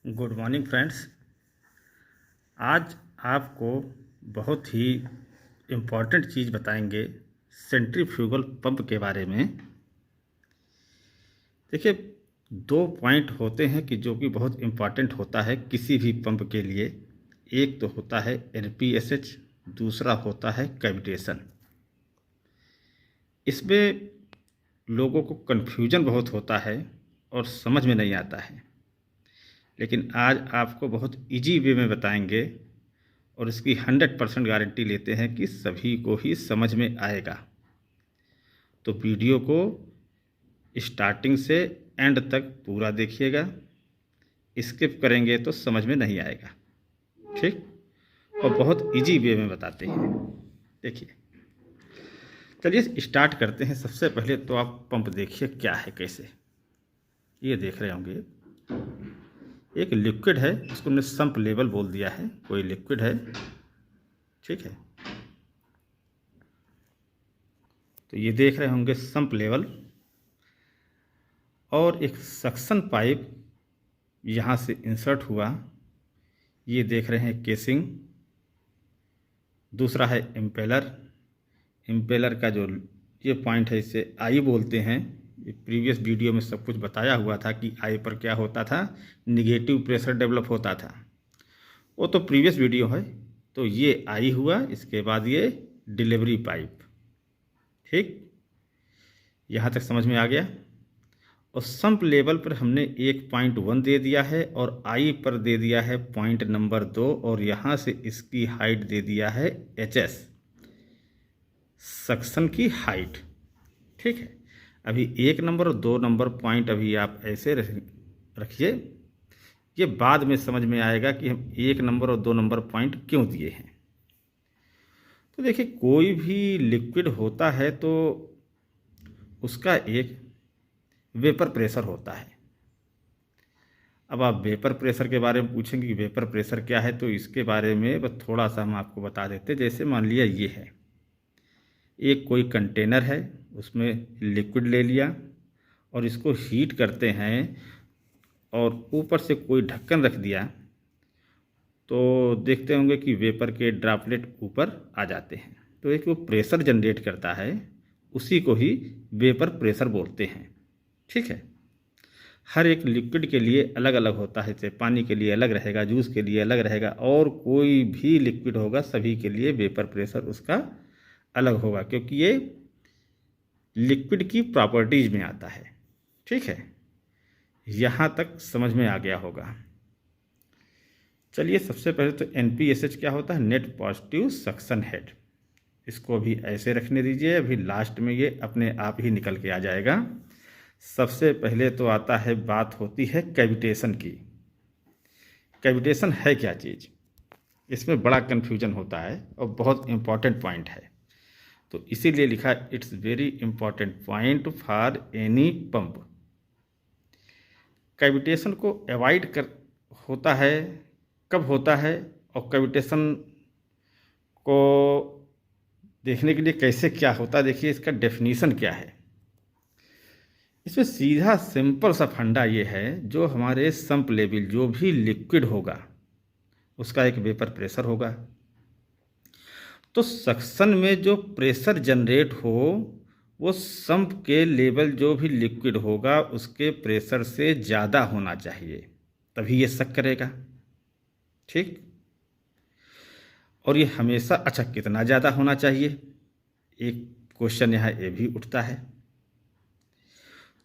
Good morning friends. आज आपको बहुत ही इम्पॉर्टेंट चीज़ बताएंगे सेंट्रीफ्यूगल पंप के बारे में। देखिए, दो पॉइंट होते हैं कि जो कि बहुत इम्पॉर्टेंट होता है किसी भी पंप के लिए। एक तो होता है एनपीएसएच, दूसरा होता है कैविटेशन। इसमें लोगों को कन्फ्यूजन बहुत होता है और समझ में नहीं आता है, लेकिन आज आपको बहुत इजी वे में बताएंगे और इसकी 100% गारंटी लेते हैं कि सभी को ही समझ में आएगा। तो वीडियो को स्टार्टिंग से एंड तक पूरा देखिएगा, स्किप करेंगे तो समझ में नहीं आएगा। ठीक, और बहुत इजी वे में बताते हैं। देखिए, चलिए स्टार्ट करते हैं। सबसे पहले तो आप पंप देखिए क्या है, कैसे। ये देख रहे होंगे, एक लिक्विड है, इसको हमने सम्प लेवल बोल दिया है। कोई लिक्विड है, ठीक है। तो ये देख रहे होंगे सम्प लेवल, और एक सक्शन पाइप यहाँ से इंसर्ट हुआ। ये देख रहे हैं केसिंग। दूसरा है इम्पेलर। इम्पेलर का जो ये पॉइंट है इसे आई बोलते हैं। ये प्रीवियस वीडियो में सब कुछ बताया हुआ था कि आई पर क्या होता था, निगेटिव प्रेशर डेवलप होता था। वो तो प्रीवियस वीडियो है। तो ये आई हुआ, इसके बाद ये डिलीवरी पाइप। ठीक, यहाँ तक समझ में आ गया। और सम्प लेवल पर हमने 1.1 दे दिया है और आई पर दे दिया है पॉइंट नंबर 2, और यहाँ से इसकी हाइट दे दिया है HS, सक्शन की हाइट। ठीक है, अभी 1 नंबर और 2 नंबर पॉइंट अभी आप ऐसे रखिए। ये बाद में समझ में आएगा कि हम 1 नंबर और 2 नंबर पॉइंट क्यों दिए हैं। तो देखिए, कोई भी लिक्विड होता है तो उसका एक वेपर प्रेशर होता है। अब आप वेपर प्रेशर के बारे में पूछेंगे कि वेपर प्रेशर क्या है, तो इसके बारे में बस थोड़ा सा हम आपको बता देते। जैसे मान लिया ये है, एक कोई कंटेनर है, उसमें लिक्विड ले लिया और इसको हीट करते हैं और ऊपर से कोई ढक्कन रख दिया, तो देखते होंगे कि वेपर के ड्रॉपलेट ऊपर आ जाते हैं। तो एक वो प्रेशर जनरेट करता है, उसी को ही वेपर प्रेशर बोलते हैं। ठीक है, हर एक लिक्विड के लिए अलग अलग होता है। जैसे पानी के लिए अलग रहेगा, जूस के लिए अलग रहेगा, और कोई भी लिक्विड होगा सभी के लिए वेपर प्रेशर उसका अलग होगा, क्योंकि ये लिक्विड की प्रॉपर्टीज में आता है। ठीक है, यहाँ तक समझ में आ गया होगा। चलिए, सबसे पहले तो NPSH क्या होता है, नेट पॉजिटिव सक्शन हेड। इसको अभी ऐसे रखने दीजिए, अभी लास्ट में ये अपने आप ही निकल के आ जाएगा। सबसे पहले तो आता है, बात होती है कैविटेशन की। कैविटेशन है क्या चीज़, इसमें बड़ा कन्फ्यूजन होता है और बहुत इम्पॉर्टेंट पॉइंट है। तो इसीलिए लिखा, it's very important point for any pump. Cavitation को अवॉइड कर होता है, कब होता है, और कैविटेशन को देखने के लिए कैसे क्या होता है, देखिए इसका डेफिनीशन क्या है। इसमें सीधा सिंपल सा फंडा ये है, जो हमारे सम्प लेवल जो भी लिक्विड होगा उसका एक वेपर प्रेशर होगा। तो सक्शन में जो प्रेशर जनरेट हो वो सम्प के लेवल जो भी लिक्विड होगा उसके प्रेशर से ज़्यादा होना चाहिए, तभी ये सक करेगा। ठीक, और ये हमेशा, अच्छा कितना ज़्यादा होना चाहिए, एक क्वेश्चन यहाँ ये भी उठता है।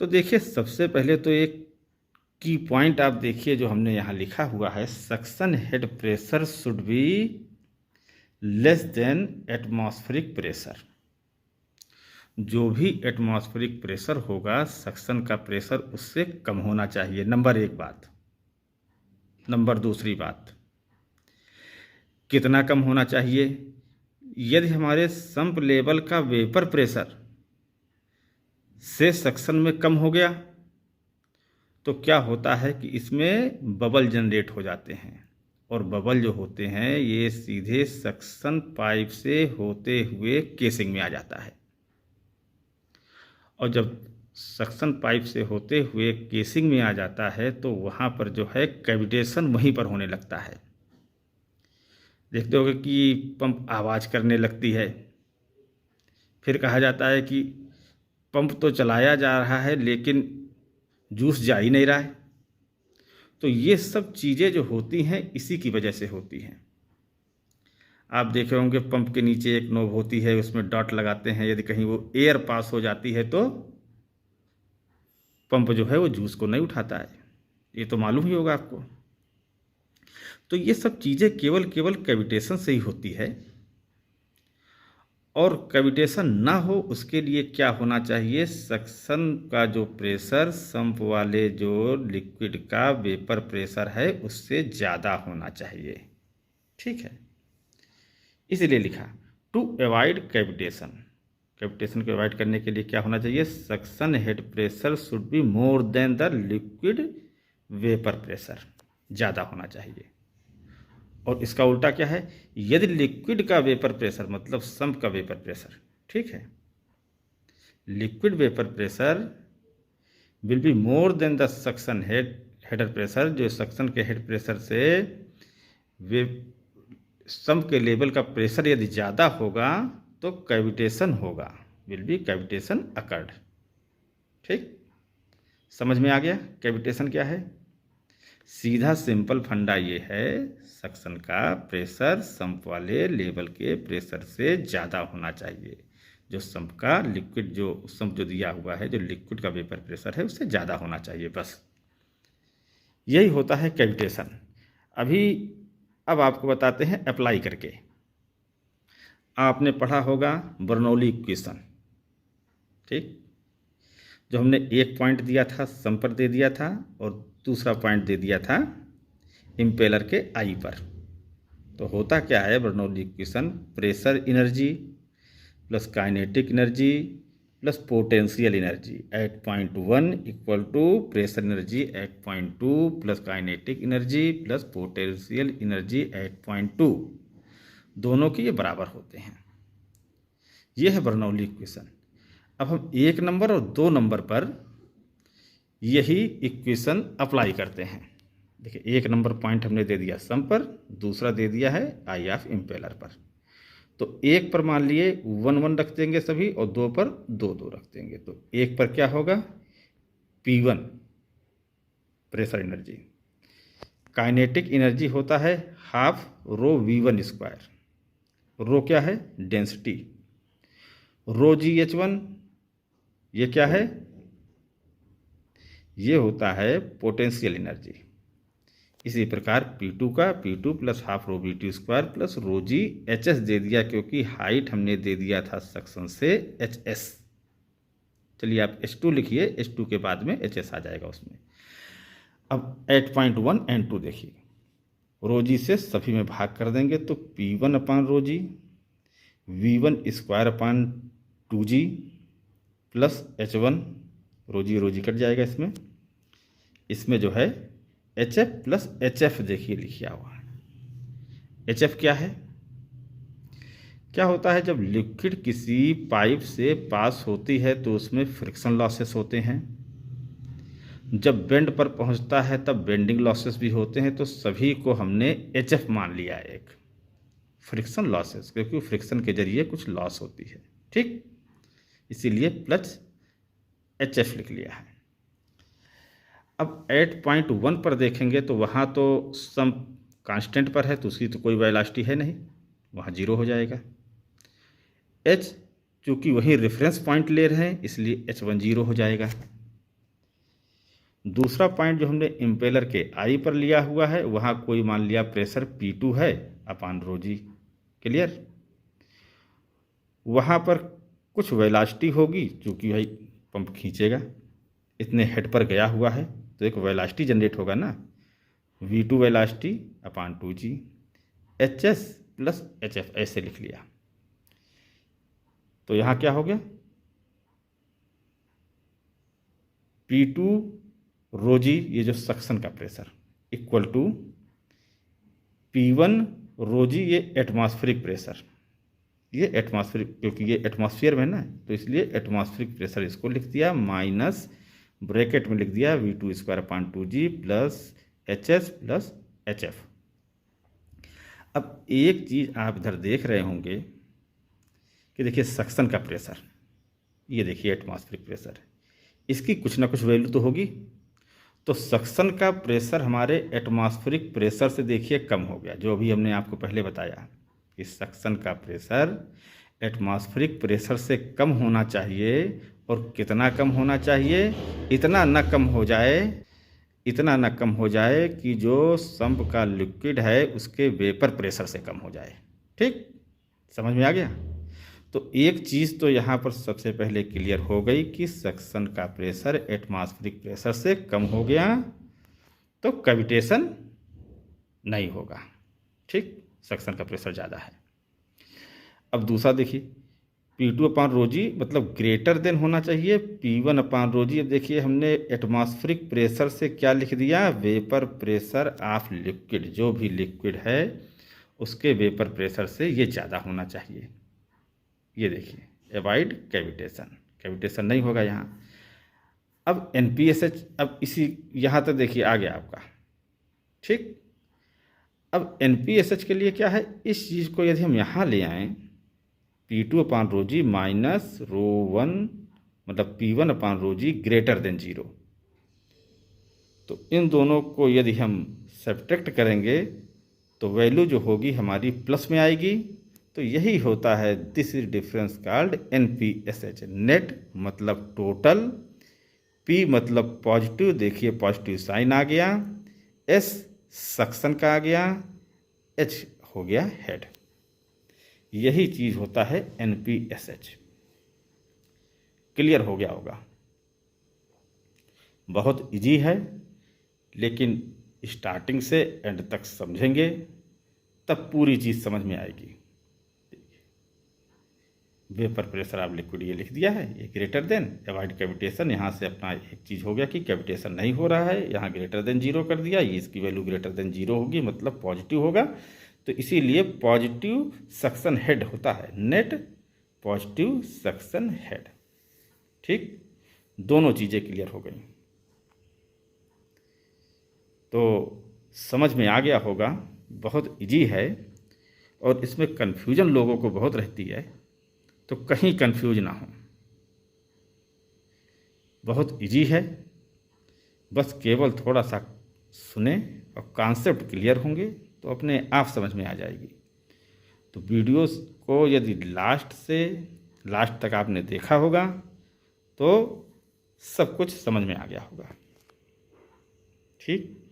तो देखिए, सबसे पहले तो एक की पॉइंट आप देखिए जो हमने यहाँ लिखा हुआ है, suction head pressure should be less than atmospheric pressure. जो भी एटमॉस्फेरिक प्रेशर होगा, सक्शन का प्रेशर उससे कम होना चाहिए, नंबर 1 बात। नंबर दूसरी बात, कितना कम होना चाहिए, यदि हमारे सम्प लेवल का वेपर प्रेशर से सक्शन में कम हो गया तो क्या होता है कि इसमें बबल जनरेट हो जाते हैं, और बबल जो होते हैं ये सीधे सक्शन पाइप से होते हुए केसिंग में आ जाता है। और जब सक्शन पाइप से होते हुए केसिंग में आ जाता है तो वहाँ पर जो है कैविटेशन वहीं पर होने लगता है। देखते होगे कि पंप आवाज़ करने लगती है, फिर कहा जाता है कि पंप तो चलाया जा रहा है लेकिन जूस जा ही नहीं रहा है। तो ये सब चीज़ें जो होती हैं इसी की वजह से होती हैं। आप देखे होंगे पंप के नीचे एक नोब होती है, उसमें डॉट लगाते हैं, यदि कहीं वो एयर पास हो जाती है तो पंप जो है वो जूस को नहीं उठाता है। ये तो मालूम ही होगा आपको। तो ये सब चीज़ें केवल कैविटेशन से ही होती है। और कैविटेशन ना हो उसके लिए क्या होना चाहिए, सक्शन का जो प्रेशर संप वाले जो लिक्विड का वेपर प्रेशर है उससे ज़्यादा होना चाहिए। ठीक है, इसलिए लिखा टू अवॉइड कैविटेशन। कैविटेशन को अवॉइड करने के लिए क्या होना चाहिए, suction head pressure should be more than the liquid vapour pressure, ज़्यादा होना चाहिए। और इसका उल्टा क्या है, यदि लिक्विड का वेपर प्रेशर मतलब संप का वेपर प्रेशर, ठीक है, liquid vapour pressure will be more than the suction header pressure, जो सक्शन के हेड प्रेशर से वे संप के लेवल का प्रेशर यदि ज़्यादा होगा तो कैविटेशन होगा, विल बी कैविटेशन अकर्ड। ठीक, समझ में आ गया कैविटेशन क्या है। सीधा सिंपल फंडा ये है, सक्शन का प्रेशर संप वाले लेवल के प्रेशर से ज़्यादा होना चाहिए। जो संप का लिक्विड जो संप जो दिया हुआ है, जो लिक्विड का वेपर प्रेशर है उससे ज़्यादा होना चाहिए, बस यही होता है कैविटेशन। अब आपको बताते हैं अप्लाई करके। आपने पढ़ा होगा बर्नौली इक्वेशन, ठीक, जो हमने एक पॉइंट दिया था संप पर दे दिया था और दूसरा पॉइंट दे दिया था इम्पेलर के आई पर। तो होता क्या है Bernoulli equation, pressure energy plus kinetic energy plus potential energy at point 1 equal to pressure energy at point 2 plus kinetic energy plus potential energy at point 2, दोनों के ये बराबर होते हैं। ये है बर्नौली इक्वेशन। अब हम 1 नंबर और 2 नंबर पर यही इक्वेशन अप्लाई करते हैं। देखिए 1 नंबर पॉइंट हमने दे दिया संप पर, दूसरा दे दिया है आई ऑफ इम्पेलर पर। तो 1 पर मान लिए 1 1 रख देंगे सभी और 2 पर 2 2 रख देंगे। तो 1 पर क्या होगा, P1 pressure energy, kinetic energy होता है हाफ रो V1 स्क्वायर, रो क्या है डेंसिटी, रो GH1 ये क्या है, ये होता है पोटेंशियल एनर्जी। इसी प्रकार P2 का P2 plus half rho V2 square plus rho g HS दे दिया, क्योंकि हाइट हमने दे दिया था सक्शन से HS। चलिए आप H2 लिखिए, H2 के बाद में HS आ जाएगा उसमें। अब 8.1 एंड 2 देखिए, रो जी से सभी में भाग कर देंगे तो P1 अपान रो जी V1 square upon 2G plus H1, रो जी कट जाएगा इसमें जो है HF प्लस HF देखिए लिखा हुआ है। HF क्या है, क्या होता है, जब लिक्विड किसी पाइप से पास होती है तो उसमें फ्रिक्शन लॉसेस होते हैं, जब बेंड पर पहुंचता है तब बेंडिंग लॉसेस भी होते हैं। तो सभी को हमने HF मान लिया है एक फ्रिक्शन लॉसेस, क्योंकि फ्रिक्शन के जरिए कुछ लॉस होती है, ठीक, इसीलिए प्लस HF लिख लिया है। अब 8.1 पर देखेंगे तो वहाँ तो सम कांस्टेंट पर है तो उसकी तो कोई वेलोसिटी है नहीं, वहाँ 0 हो जाएगा। H चूँकि वही रेफरेंस पॉइंट ले रहे हैं इसलिए H1 0 हो जाएगा। दूसरा पॉइंट जो हमने इम्पेलर के आई पर लिया हुआ है वहाँ कोई मान लिया प्रेशर P2 है अपान रो जी, क्लियर, वहाँ पर कुछ वेलोसिटी होगी, चूँकि भाई पंप खींचेगा, इतने हेड पर गया हुआ है तो एक वेलोसिटी जनरेट होगा ना, V2 वेलोसिटी अपान 2G, HS प्लस HF ऐसे लिख लिया। तो यहाँ क्या हो गया, P2 रो जी ये जो सक्शन का प्रेशर इक्वल टू P1 रो जी ये एटमॉस्फेरिक प्रेशर, ये एटमॉस्फेरिक, क्योंकि ये एटमॉस्फेयर में है ना, तो इसलिए एटमॉस्फेरिक प्रेशर इसको लिख दिया, माइनस ब्रैकेट में लिख दिया V2² plus HS plus HF। अब एक चीज़ आप इधर देख रहे होंगे कि देखिए सक्शन का प्रेशर, ये देखिए एटमॉस्फेरिक प्रेशर, इसकी कुछ ना कुछ वैल्यू तो होगी। तो सक्शन का प्रेशर हमारे एटमॉस्फेरिक प्रेशर से देखिए कम हो गया, जो अभी हमने आपको पहले बताया कि सक्शन का प्रेशर एटमॉस्फेरिक प्रेशर से कम होना चाहिए। और कितना कम होना चाहिए? इतना न कम हो जाए, इतना न कम हो जाए कि जो संप का लिक्विड है उसके वेपर प्रेशर से कम हो जाए। ठीक, समझ में आ गया? तो एक चीज़ तो यहाँ पर सबसे पहले क्लियर हो गई कि सक्शन का प्रेशर एटमॉस्फेरिक प्रेशर से कम हो गया तो कैविटेशन नहीं होगा। ठीक, सक्शन का प्रेशर ज़्यादा है। अब दूसरा देखिए, P2/ρg मतलब ग्रेटर देन होना चाहिए P1/ρg। अब देखिए हमने एटमॉस्फेरिक प्रेशर से क्या लिख दिया? वेपर प्रेशर ऑफ लिक्विड, जो भी लिक्विड है उसके वेपर प्रेशर से ये ज़्यादा होना चाहिए। ये देखिए, एवॉइड कैविटेशन, कैविटेशन नहीं होगा यहाँ। अब NPSH, अब इसी यहाँ तक देखिए आ गया आपका। ठीक, अब NPSH के लिए क्या है? इस चीज़ को यदि हम यहाँ ले आएँ, P2/ρg माइनस ρ1 मतलब P1/ρg ग्रेटर देन 0, तो इन दोनों को यदि हम सब्ट्रैक्ट करेंगे तो वैल्यू जो होगी हमारी प्लस में आएगी। तो यही होता है, this is difference called NPSH। Net मतलब टोटल, P मतलब पॉजिटिव, देखिए पॉजिटिव साइन आ गया, S सक्शन का आ गया, H हो गया हेड। यही चीज़ होता है NPSH। क्लियर हो गया होगा? बहुत इजी है, लेकिन स्टार्टिंग से एंड तक समझेंगे तब पूरी चीज़ समझ में आएगी। वेपर प्रेशर ऑफ लिक्विड ये लिख दिया है, ये ग्रेटर देन, एवॉइड कैविटेशन। यहाँ से अपना एक चीज़ हो गया कि कैविटेशन नहीं हो रहा है, यहाँ ग्रेटर देन 0 कर दिया, ये इसकी वैल्यू ग्रेटर देन 0 होगी मतलब पॉजिटिव होगा। तो इसीलिए पॉजिटिव सक्शन हेड होता है, नेट पॉजिटिव सक्शन हेड। ठीक, दोनों चीज़ें क्लियर हो गई तो समझ में आ गया होगा। बहुत इजी है और इसमें कन्फ्यूजन लोगों को बहुत रहती है, तो कहीं कंफ्यूज ना हो। बहुत इजी है, बस केवल थोड़ा सा सुने और कॉन्सेप्ट क्लियर होंगे तो अपने आप समझ में आ जाएगी। तो वीडियोस को यदि लास्ट से लास्ट तक आपने देखा होगा तो सब कुछ समझ में आ गया होगा। ठीक,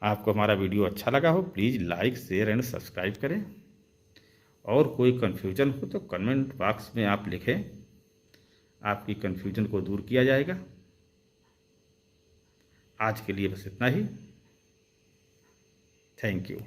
आपको हमारा वीडियो अच्छा लगा हो please like share and subscribe करें। और कोई कन्फ्यूजन हो तो कमेंट बॉक्स में आप लिखें, आपकी कन्फ्यूजन को दूर किया जाएगा। आज के लिए बस इतना ही। Thank you.